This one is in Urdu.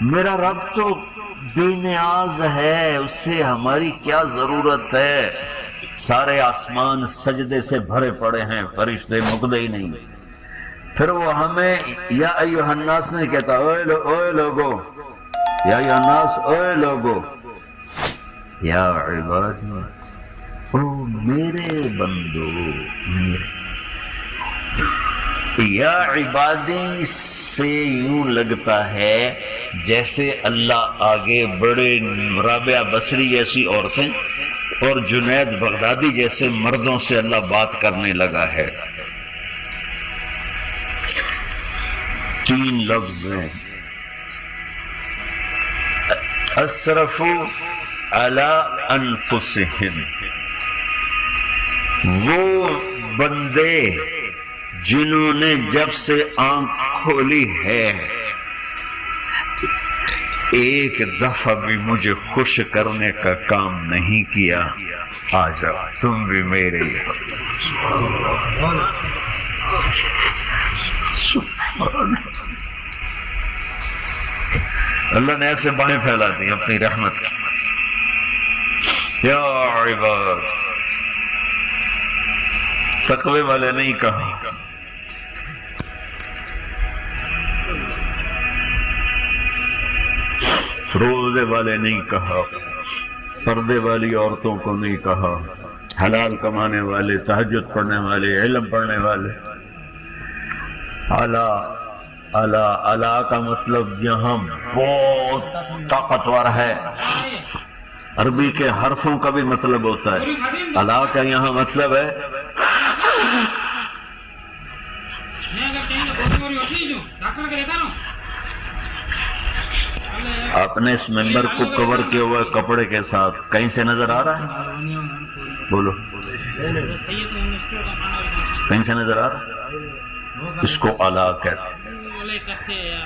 میرا رب تو بے نیاز ہے، اس سے ہماری کیا ضرورت ہے؟ سارے آسمان سجدے سے بھرے پڑے ہیں، فرشتے مقدے ہی نہیں۔ پھر وہ ہمیں یا ایھا الناس نہیں کہتا، اوے لوگو، یا ایھا الناس، اوے لوگو، یا عبادی، او میرے بندو، میرے یا عبادی سے یوں لگتا ہے جیسے اللہ آگے بڑے رابعہ بصری جیسی عورتیں اور جنید بغدادی جیسے مردوں سے اللہ بات کرنے لگا ہے۔ 3 لفظ ہیں، اسرفوا علی انفسہم، وہ بندے جنہوں نے جب سے آنکھ کھولی ہے ایک دفعہ بھی مجھے خوش کرنے کا کام نہیں کیا، آ جاؤ تم بھی میرے ہی۔ اللہ نے ایسے بائیں پھیلا دی اپنی رحمت کی۔ یا عباد، تقوی والے نہیں کہا، روزے والے نہیں کہا، پردے والی عورتوں کو نہیں کہا، حلال کمانے والے، تہجد پڑھنے والے، علم پڑھنے والے۔ اعلیٰ کا مطلب یہاں بہت طاقتور ہے، عربی کے حرفوں کا بھی مطلب ہوتا ہے، اعلیٰ کا یہاں مطلب ہے آپ نے اس ممبر کو کور کیا ہوا ہے کپڑے کے ساتھ، کہیں سے نظر آ رہا ہے؟ بولو، کہیں سے نظر آ رہا ہے؟ اس کو اعلیٰ کہتے ہیں۔